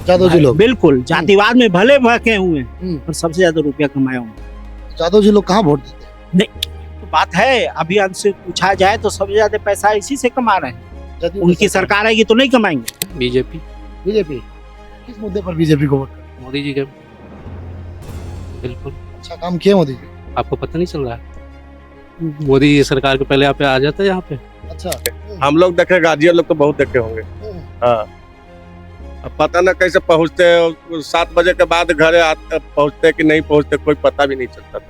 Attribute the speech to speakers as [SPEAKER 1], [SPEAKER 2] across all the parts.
[SPEAKER 1] जादव जी लोग।
[SPEAKER 2] बिल्कुल, जातिवाद में भले भड़के हुए हैं पर सबसे ज्यादा रुपया कमाया उन्होंने।
[SPEAKER 1] जादव जी लोग कहाँ वोट देते हैं?
[SPEAKER 2] नहीं तो बात है, अभी हमसे पूछा जाए तो सबसे ज्यादा पैसा इसी से कमा रहे हैं।
[SPEAKER 1] जदयू
[SPEAKER 2] उनकी सरकार आएगी तो नहीं कमाएंगे।
[SPEAKER 3] बीजेपी।
[SPEAKER 1] बीजेपी किस मुद्दे पर बीजेपी को वोट करें?
[SPEAKER 3] मोदी जी के। बिल्कुल।
[SPEAKER 1] अच्छा काम किए मोदी जी।
[SPEAKER 3] आपको पता नहीं चल रहा है? मोदी जी सरकार के पहले आप आ जाते हैं यहाँ पे।
[SPEAKER 1] अच्छा
[SPEAKER 4] हम लोग देखे, गार्जियन लोग तो बहुत देखे होंगे। हाँ, अब पता ना कैसे पहुँचते, 7 बजे के बाद घर पहुँचते कि नहीं पहुँचते कोई पता भी नहीं चलता था।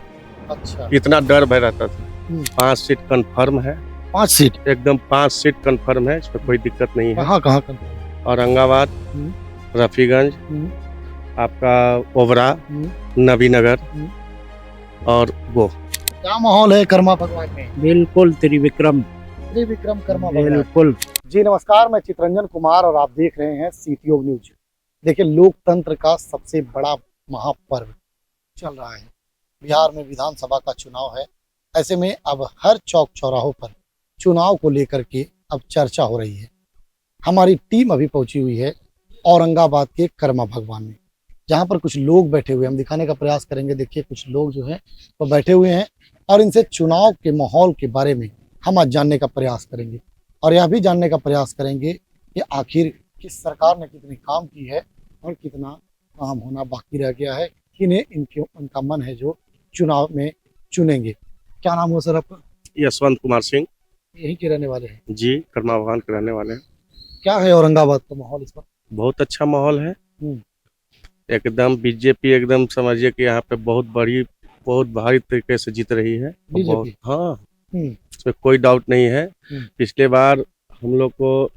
[SPEAKER 1] अच्छा
[SPEAKER 4] इतना डर भय रहता था। 5 सीट कंफर्म है।
[SPEAKER 1] 5 सीट
[SPEAKER 4] एकदम 5 सीट कंफर्म है, इसमें कोई दिक्कत नहीं है।
[SPEAKER 1] कहाँ कहाँ
[SPEAKER 4] औरंगाबाद, रफीगंज, आपका ओबरा, नबीनगर और वो।
[SPEAKER 1] क्या माहौल है कर्मा भगवान में?
[SPEAKER 2] बिल्कुल त्रिविक्रम
[SPEAKER 1] कर्मा भगवान।
[SPEAKER 2] बिल्कुल।
[SPEAKER 1] जी नमस्कार, मैं चित्रंजन कुमार और आप देख रहे हैं सीटीओ न्यूज। देखिए, लोकतंत्र का सबसे बड़ा महापर्व चल रहा है। बिहार में विधानसभा का चुनाव है। ऐसे में अब हर चौक चौराहों पर चुनाव को लेकर के अब चर्चा हो रही है। हमारी टीम अभी पहुंची हुई है औरंगाबाद के कर्मा भगवान में, जहां पर कुछ लोग बैठे हुए हैं। हम दिखाने का प्रयास करेंगे। देखिए, कुछ लोग जो हैं वो बैठे हुए हैं और इनसे चुनाव के माहौल के बारे में हम आज जानने का प्रयास करेंगे और यह भी जानने का प्रयास करेंगे कि आखिर किस सरकार ने कितनी काम की है और कितना काम होना बाकी रह गया है, किन्हें उनका मन है जो चुनाव में चुनेंगे। क्या नाम हो सर आपका?
[SPEAKER 4] यशवंत कुमार सिंह।
[SPEAKER 1] यहीं के रहने वाले हैं
[SPEAKER 4] जी, कर्मा भगवान के रहने वाले हैं।
[SPEAKER 1] क्या है औरंगाबाद का माहौल इस पर?
[SPEAKER 4] बहुत अच्छा माहौल है। एकदम बीजेपी, एकदम समझिए कि यहाँ पे बहुत भारी तरीके से जीत रही है।
[SPEAKER 1] बीजेपी?
[SPEAKER 4] हाँ, इसमें कोई डाउट नहीं है। पिछले बार हम लोग को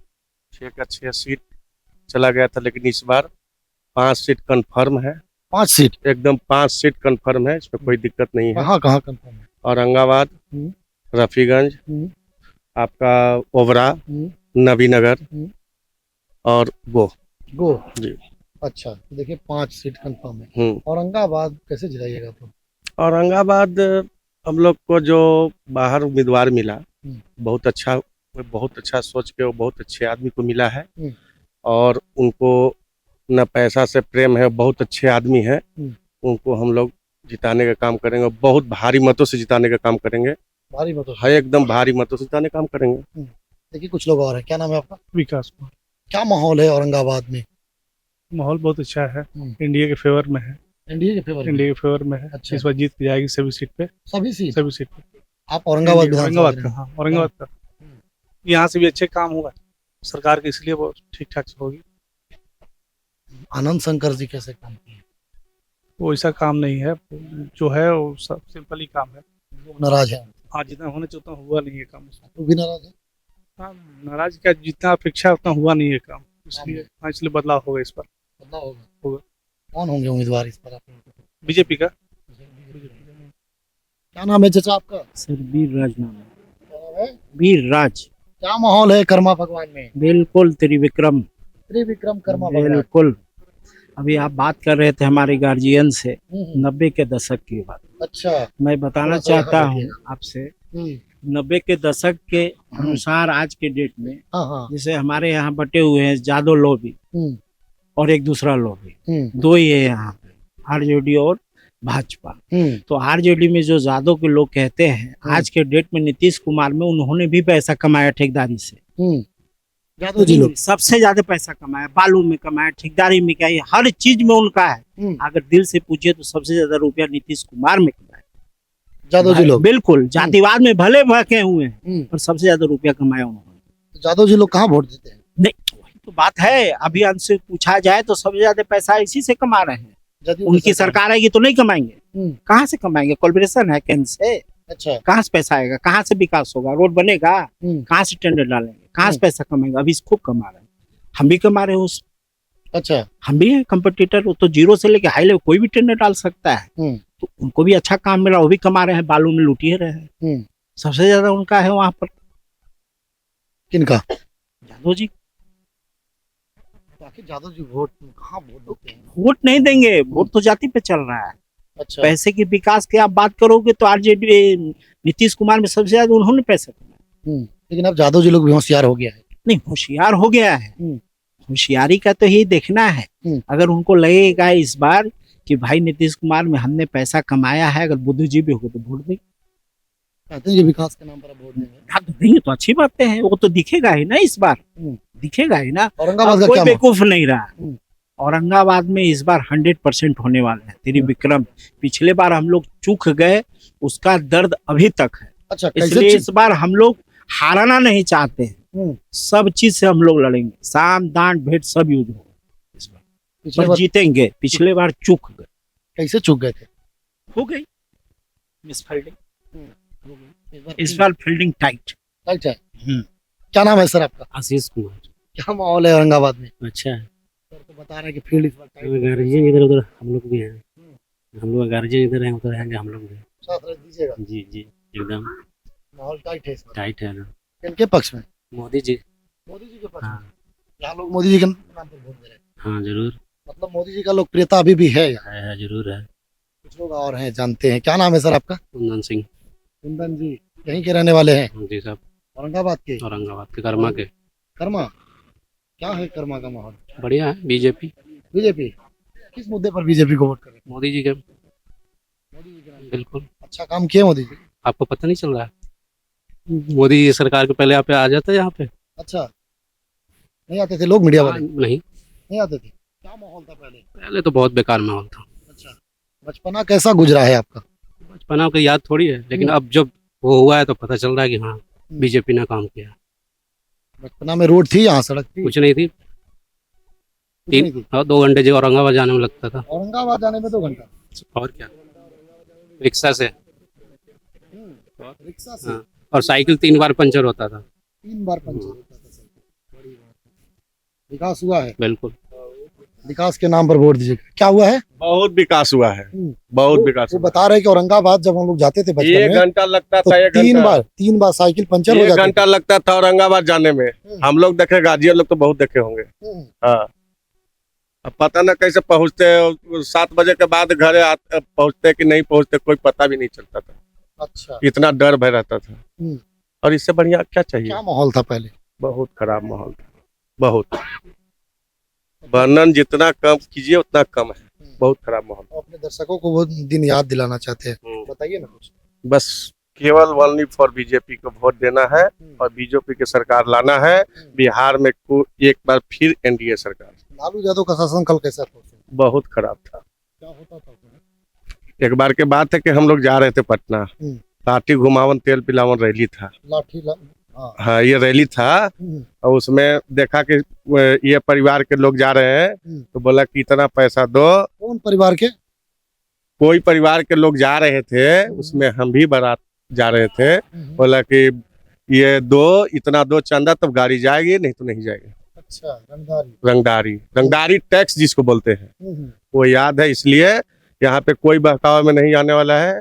[SPEAKER 4] 6 का 6 सीट चला गया था, लेकिन इस बार 5 सीट कंफर्म है।
[SPEAKER 1] 5 सीट
[SPEAKER 4] एकदम 5 सीट कंफर्म है, इसमें कोई दिक्कत नहीं है।
[SPEAKER 1] कहाँ कहाँ कंफर्म है?
[SPEAKER 4] औरंगाबाद, रफीगंज, आपका ओबरा, नबीनगर और वो
[SPEAKER 1] जी। अच्छा, तो देखिए 5 सीट कंफर्म है। औरंगाबाद कैसे जिलाइएगा? तो
[SPEAKER 4] औरंगाबाद हम लोग को जो बाहर उम्मीदवार मिला, बहुत अच्छा सोच के, वो बहुत अच्छे आदमी को मिला है और उनको न पैसा से प्रेम है, बहुत अच्छे आदमी है। उनको हम लोग जिताने का काम करेंगे, बहुत भारी मतों से जिताने का काम करेंगे।
[SPEAKER 1] भारी मतों
[SPEAKER 4] है, एकदम भारी मतों से जिताने का काम करेंगे।
[SPEAKER 1] देखिए, कुछ लोग और हैं। क्या नाम है आपका?
[SPEAKER 5] विकास कुमार।
[SPEAKER 1] क्या माहौल है औरंगाबाद में?
[SPEAKER 5] माहौल बहुत अच्छा है, इंडिया के फेवर में है।
[SPEAKER 1] इंडिया के
[SPEAKER 5] फेवर में है।
[SPEAKER 1] अच्छा।
[SPEAKER 5] इस बार जीत के जाएगी सभी सीट पे।
[SPEAKER 1] सभी सीट पे आप
[SPEAKER 5] औरंगाबाद
[SPEAKER 1] औरंगाबाद
[SPEAKER 5] का। हाँ, औरंगाबाद का। यहाँ से भी अच्छे काम होगा सरकार के, इसलिए वो ठीक ठाक से होगी।
[SPEAKER 1] आनंद शंकर जी कैसे काम किए?
[SPEAKER 5] वो ऐसा काम नहीं है, जो है वो सब सिंपल ही काम है।
[SPEAKER 1] नाराज है?
[SPEAKER 5] हाँ, जितना होना चाहिए उतना हुआ नहीं है काम।
[SPEAKER 1] वो भी नाराज है?
[SPEAKER 5] हाँ, नाराज क्या, जितना अपेक्षा उतना हुआ नहीं है काम, इसलिए हाँ, इसलिए बदलाव होगा इस पर।
[SPEAKER 1] बदलाव होगा। कौन होंगे उम्मीदवार इस पर?
[SPEAKER 5] बीजेपी का।
[SPEAKER 1] क्या नाम है चाचा आपका?
[SPEAKER 2] सर वीरराज नाम है। वीरराज।
[SPEAKER 1] क्या माहौल है कर्मा भगवान में?
[SPEAKER 2] बिल्कुल त्रिविक्रम
[SPEAKER 1] कर्मा भगवान।
[SPEAKER 2] बिल्कुल। अभी आप बात कर रहे थे हमारे गार्जियन से 90 के दशक की बात।
[SPEAKER 1] अच्छा,
[SPEAKER 2] मैं बताना चाहता हूँ आपसे, 90 के दशक के अनुसार आज के डेट में जैसे हमारे यहाँ बटे हुए हैं जादव लॉबी और एक दूसरा लॉबी, 2 ही है यहाँ पे, आरजेडी और भाजपा। तो आरजेडी में जो जादव के लोग कहते हैं, आज के डेट में नीतीश कुमार में उन्होंने भी पैसा कमाया ठेकेदारी से।
[SPEAKER 1] जादव जी लोग
[SPEAKER 2] सबसे ज्यादा पैसा कमाया, बालू में कमाया, ठेकेदारी में कमाया, हर चीज में उनका है। अगर दिल से पूछिए तो सबसे ज्यादा रुपया नीतीश कुमार में कमाया
[SPEAKER 1] जादव जी लोग।
[SPEAKER 2] बिल्कुल, जातिवाद में भले भड़के हुए हैं पर सबसे ज्यादा रुपया कमाया उन्होंने।
[SPEAKER 1] जादव जी लोग कहाँ वोट देते हैं?
[SPEAKER 2] नहीं, वही तो बात है। अभी हमसे पूछा जाए तो सबसे ज्यादा पैसा इसी से कमा रहे हैं। उनकी सरकार आएगी तो नहीं कमाएंगे। कहाँ से कमाएंगे? कॉर्पोरेशन है केंद्र से।
[SPEAKER 1] अच्छा,
[SPEAKER 2] कहाँ से पैसा आएगा? कहाँ से विकास होगा? रोड बनेगा? कहाँ से टेंडर डालेंगे? कहाँ से पैसा कमाएंगे? अभी खूब कमा रहे हैं, हम भी कमा रहे हैं उस।
[SPEAKER 1] अच्छा,
[SPEAKER 2] हम भी है कंपटीटर। वो तो 0 से लेके हाई लेवल कोई भी टेंडर डाल सकता है। तो उनको भी अच्छा काम मिला, वो भी कमा रहे हैं, बालू में लुटिए रहे हैं। सबसे ज्यादा उनका है वहां पर।
[SPEAKER 1] किनका?
[SPEAKER 2] जादव जी।
[SPEAKER 1] जादव जी वोट कहाँ वोट देते हैं?
[SPEAKER 2] वोट नहीं देंगे, वोट तो जाति पे चल रहा है।
[SPEAKER 1] अच्छा,
[SPEAKER 2] पैसे की विकास की आप बात करोगे तो आरजेडी नीतीश कुमार में सबसे ज्यादा उन्होंने पैसा कमाया।
[SPEAKER 1] लेकिन अब जादव जी लोग भी होशियार हो गया है।
[SPEAKER 2] नहीं, होशियार हो गया है, होशियारी का तो यही देखना है। अगर उनको लगेगा इस बार कि भाई नीतीश कुमार में हमने पैसा कमाया है, अगर बुद्धू जी भी होगा तो वोट देंगे।
[SPEAKER 1] कहते हैं कि विकास के नाम पर अब वोट देंगे।
[SPEAKER 2] हाँ तो देंगे तो अच्छी बातें हैं, वो तो दिखेगा ही ना इस बार, दिखेगा ही ना।
[SPEAKER 1] औरंगाबाद का
[SPEAKER 2] कोई
[SPEAKER 1] क्या
[SPEAKER 2] बेवकूफ नहीं रहा। औरंगाबाद में इस बार 100% होने वाला है। तेरी विक्रम, पिछले बार हम लोग चूक गए, उसका दर्द अभी तक है।
[SPEAKER 1] अच्छा,
[SPEAKER 2] इसलिए इस बार हम लोग हारना नहीं चाहते हैं। सब चीज से हम लोग लड़ेंगे, साम दांड भेंट सब यूज होगा इस बार,
[SPEAKER 1] पिछले
[SPEAKER 2] पर जीतेंगे। पिछले बार चूक गए।
[SPEAKER 1] कैसे चूक गए थे?
[SPEAKER 2] हो गई मिस फील्डिंग। इस बार फील्डिंग टाइट
[SPEAKER 1] है। क्या नाम है सर आपका?
[SPEAKER 3] आशीष कुमार।
[SPEAKER 1] क्या माहौल है औरंगाबाद में?
[SPEAKER 3] अच्छा है।
[SPEAKER 1] सर तो बता रहे हैं कि फील्ड इस बार टाइट है।
[SPEAKER 3] गार्जियन इधर उधर हम लोग भी हैं, हम लोग गार्जियन इधर हैं उधर रहेंगे हम लोग भी।
[SPEAKER 1] साथ रख दीजिएगा।
[SPEAKER 3] जी जी एकदम
[SPEAKER 1] माहौल टाइट है इस बार।
[SPEAKER 3] टाइट है ना।
[SPEAKER 1] किनके पक्ष में?
[SPEAKER 3] मोदी जी।
[SPEAKER 1] मोदी जी के पक्ष में।
[SPEAKER 3] हाँ
[SPEAKER 1] यहाँ लोग मोदी जी के नाम पर वोट दे रहे हैं।
[SPEAKER 3] हाँ जरूर
[SPEAKER 1] मतलब मोदी जी का लोकप्रियता अभी भी है यहाँ।
[SPEAKER 3] है जरूर है।
[SPEAKER 1] कुछ लोग और हैं, जानते हैं। क्या नाम है सर आपका?
[SPEAKER 3] कुंदन सिंह।
[SPEAKER 1] कुंदन जी यहीं के रहने वाले हैं?
[SPEAKER 3] जी साहब
[SPEAKER 1] औरंगाबाद के?
[SPEAKER 3] औरंगाबाद के कर्मा के।
[SPEAKER 1] कर्मा, क्या है कर्मा का माहौल?
[SPEAKER 3] बढ़िया है। बीजेपी।
[SPEAKER 1] बीजेपी? किस मुद्दे पर बीजेपी को वोट कर रहे हैं?
[SPEAKER 3] मोदी जी के।
[SPEAKER 1] मोदी जी के नाम पर।
[SPEAKER 3] बिल्कुल।
[SPEAKER 1] अच्छा काम किए मोदी जी?
[SPEAKER 3] आपको पता नहीं चल रहा है? मोदी जी सरकार के पहले आप आ जाते यहाँ पे।
[SPEAKER 1] अच्छा, नहीं आते थे लोग मीडिया वाले?
[SPEAKER 3] नहीं
[SPEAKER 1] आते थे। क्या माहौल था पहले?
[SPEAKER 3] पहले तो बहुत बेकार माहौल था।
[SPEAKER 1] अच्छा, बचपना कैसा गुजरा है आपका?
[SPEAKER 3] बचपना की याद थोड़ी है, लेकिन अब जब वो हुआ है तो पता चल रहा है कि हाँ बीजेपी ने काम किया।
[SPEAKER 1] बचपना में रोड थी, यहाँ सड़क थी?
[SPEAKER 3] कुछ नहीं थी।
[SPEAKER 1] नहीं थी।
[SPEAKER 3] 2 घंटे जो औरंगाबाद जाने में लगता था।
[SPEAKER 1] औरंगाबाद जाने में 2 घंटा?
[SPEAKER 3] और क्या, रिक्शा से।
[SPEAKER 1] रिक्शा से?
[SPEAKER 3] हाँ। और साइकिल 3 बार पंचर होता था।
[SPEAKER 1] 3 बार पंचर होता था साइकिल। बड़ी बात है। विकास हुआ है?
[SPEAKER 3] बिल्कुल।
[SPEAKER 1] विकास के नाम पर वोट दीजिए। क्या हुआ है?
[SPEAKER 4] बहुत विकास हुआ है, बहुत विकास
[SPEAKER 1] वो बता रहे हैं कि औरंगाबाद जब हम लोग जाते थे बचपन में,
[SPEAKER 4] 1 घंटा लगता
[SPEAKER 1] तो
[SPEAKER 4] था।
[SPEAKER 1] 3 बार साइकिल पंचर हो
[SPEAKER 4] 1
[SPEAKER 1] जाती
[SPEAKER 4] घंटा लगता था औरंगाबाद जाने में। हम लोग देखे, गार्जियन लोग तो बहुत देखे होंगे।
[SPEAKER 1] थी।
[SPEAKER 4] हाँ, अब पता न कैसे पहुँचते, 7 बजे के बाद घर पहुँचते कि नहीं पहुँचते कोई पता भी नहीं चलता था।
[SPEAKER 1] अच्छा,
[SPEAKER 4] इतना डर भय रहता था। और इससे बढ़िया क्या चाहिए?
[SPEAKER 1] क्या माहौल था पहले?
[SPEAKER 4] बहुत खराब माहौल था, बहुत। वर्णन जितना कम कीजिए उतना कम है। बहुत खराब माहौल।
[SPEAKER 1] अपने दर्शकों को वो दिन याद दिलाना चाहते हैं, बताइए ना कुछ।
[SPEAKER 4] बस केवल ओनली फॉर बीजेपी को वोट देना है और बीजेपी की सरकार लाना है। बिहार में एक बार फिर एनडीए सरकार।
[SPEAKER 1] लालू यादव का शासन कल कैसा था?
[SPEAKER 4] बहुत खराब था।
[SPEAKER 1] क्या होता था?
[SPEAKER 4] एक बार के बात है कि हम लोग जा रहे थे पटना, लाठी घुमावन तेल पिलावन रैली था। हाँ ये रैली था, और उसमें देखा कि ये परिवार के लोग जा रहे हैं, तो बोला कि इतना पैसा दो।
[SPEAKER 1] कौन परिवार के?
[SPEAKER 4] कोई परिवार के लोग जा रहे थे, उसमें हम भी बारात जा रहे थे। बोला कि ये इतना दो चंदा तब गाड़ी जाएगी, नहीं तो नहीं जाएगी।
[SPEAKER 1] अच्छा,
[SPEAKER 4] रंगदारी टैक्स जिसको बोलते हैं वो याद है। इसलिए यहाँ पे कोई बहकावा में नहीं आने वाला है।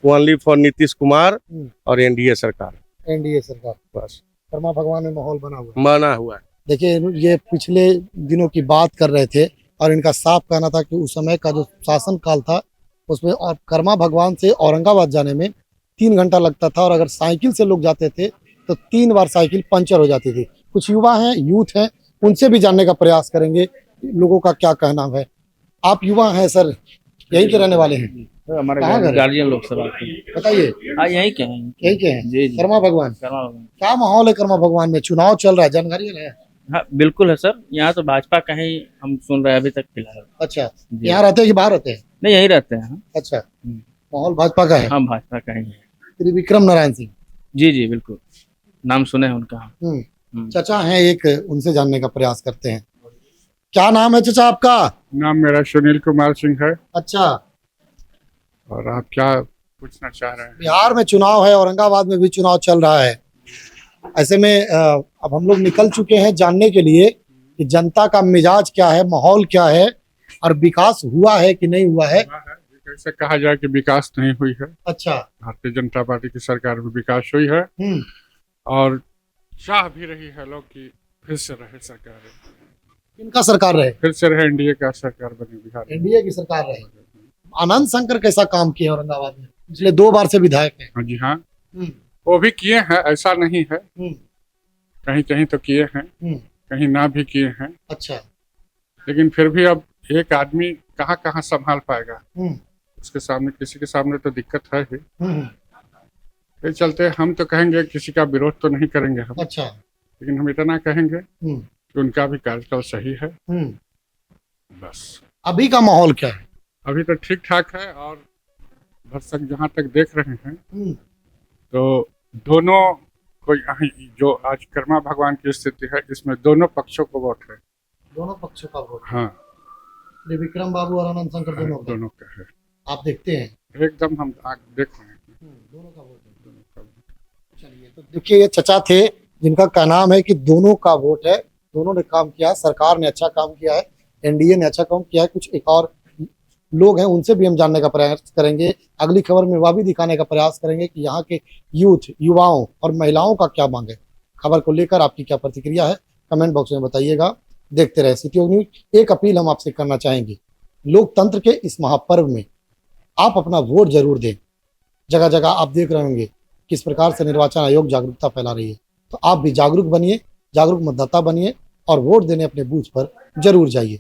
[SPEAKER 4] ओनली फॉर नीतीश कुमार और एनडीए सरकार। बस
[SPEAKER 1] कर्मा भगवान में माहौल
[SPEAKER 4] बना हुआ है।
[SPEAKER 1] देखिए, ये पिछले दिनों की बात कर रहे थे और इनका साफ कहना था कि उस समय का जो शासन काल था उसमें और कर्मा भगवान से औरंगाबाद जाने में 3 घंटा लगता था, और अगर साइकिल से लोग जाते थे तो 3 बार साइकिल पंचर हो जाती थी। कुछ युवा हैं, यूथ हैं, उनसे भी जानने का प्रयास करेंगे लोगों का क्या कहना है। आप युवा हैं सर, यहीं के रहने वाले हैं?
[SPEAKER 6] हमारे गार्जियन लोग सब आते हैं।
[SPEAKER 1] बताइए।
[SPEAKER 6] हाँ यहीं के हैं।
[SPEAKER 1] यहीं के हैं?
[SPEAKER 6] जी जी।
[SPEAKER 1] कर्मा भगवान। क्या माहौल है कर्मा भगवान में? चुनाव चल रहा है, जानकारी है?
[SPEAKER 6] हाँ बिल्कुल है सर, यहाँ तो भाजपा का ही हम सुन रहे हैं अभी तक फिलहाल।
[SPEAKER 1] अच्छा, यहाँ रहते हैं कि बाहर रहते हैं?
[SPEAKER 6] नहीं यहीं रहते हैं।
[SPEAKER 1] अच्छा, माहौल भाजपा का है?
[SPEAKER 6] हम भाजपा का ही है।
[SPEAKER 1] त्रिविक्रम नारायण सिंह?
[SPEAKER 6] जी जी बिल्कुल, नाम सुने हैं उनका।
[SPEAKER 1] चाचा हैं एक, उनसे जानने का प्रयास करते हैं। क्या नाम है चाचा आपका?
[SPEAKER 7] नाम मेरा सुनील कुमार सिंह है।
[SPEAKER 1] अच्छा,
[SPEAKER 7] और आप क्या पूछना चाह रहे हैं?
[SPEAKER 1] बिहार में चुनाव है, औरंगाबाद में भी चुनाव चल रहा है। ऐसे में अब हम लोग निकल चुके हैं जानने के लिए कि जनता का मिजाज क्या है, माहौल क्या है, और विकास हुआ है कि नहीं हुआ है।
[SPEAKER 7] कैसे कहा जाए कि विकास नहीं हुई है।
[SPEAKER 1] अच्छा,
[SPEAKER 7] भारतीय जनता पार्टी की सरकार में विकास हुई है, और चाह भी रही है लोग कि फिर से रहे सरकार।
[SPEAKER 1] किनका सरकार रहे?
[SPEAKER 7] फिर से रहे, एनडीए का सरकार बने बिहार में।
[SPEAKER 1] एनडीए की सरकार रहे। आनंद शंकर कैसा काम किए औरंगाबाद में? पिछले 2 बार से विधायक हैं।
[SPEAKER 7] हाँ जी हाँ, वो भी किए हैं, ऐसा नहीं है, कहीं कहीं तो किए हैं। कहीं ना भी किए हैं,
[SPEAKER 1] अच्छा।
[SPEAKER 7] लेकिन फिर भी अब एक आदमी कहाँ कहाँ संभाल पाएगा।
[SPEAKER 1] हम्म
[SPEAKER 7] उसके सामने, किसी के सामने तो दिक्कत है ही।
[SPEAKER 1] हम्म,
[SPEAKER 7] ये चलते हम तो कहेंगे, किसी का विरोध तो नहीं करेंगे हम,
[SPEAKER 1] अच्छा।
[SPEAKER 7] लेकिन हम इतना कहेंगे
[SPEAKER 1] हम्म
[SPEAKER 7] कि उनका भी कार्यकाल सही है,
[SPEAKER 1] हम्म।
[SPEAKER 7] बस।
[SPEAKER 1] अभी का माहौल क्या है?
[SPEAKER 7] अभी तो ठीक ठाक है, और दर्शक जहाँ तक देख रहे हैं तो दोनों को, जो आज कर्मा भगवान की स्थिति है, इसमें दोनों पक्षों को वोट है।
[SPEAKER 1] दोनों पक्षों का वोट।
[SPEAKER 7] हाँ,
[SPEAKER 1] विक्रम बाबू और आनंद शंकर
[SPEAKER 7] दोनों का है।
[SPEAKER 1] आप देखते हैं?
[SPEAKER 7] एकदम हम देख रहे हैं,
[SPEAKER 1] दोनों का वोट है।
[SPEAKER 7] दोनों का वोट।
[SPEAKER 1] चलिए, तो देखिए ये चचा थे जिनका का नाम है कि दोनों का वोट है। दोनों ने काम किया, सरकार ने अच्छा काम किया है, एनडीए ने अच्छा काम किया है। कुछ एक और लोग हैं, उनसे भी हम जानने का प्रयास करेंगे। अगली खबर में वह भी दिखाने का प्रयास करेंगे कि यहाँ के यूथ, युवाओं और महिलाओं का क्या मांग है। खबर को लेकर आपकी क्या प्रतिक्रिया है, कमेंट बॉक्स में बताइएगा। देखते रहे सिटी न्यूज। एक अपील हम आपसे करना चाहेंगे, लोकतंत्र के इस महापर्व में आप अपना वोट जरूर दें। जगह जगह आप देख रहे होंगे किस प्रकार से निर्वाचन आयोग जागरूकता फैला रही है, तो आप भी जागरूक बनिए, जागरूक मतदाता बनिए और वोट देने अपने बूथ पर जरूर जाइए।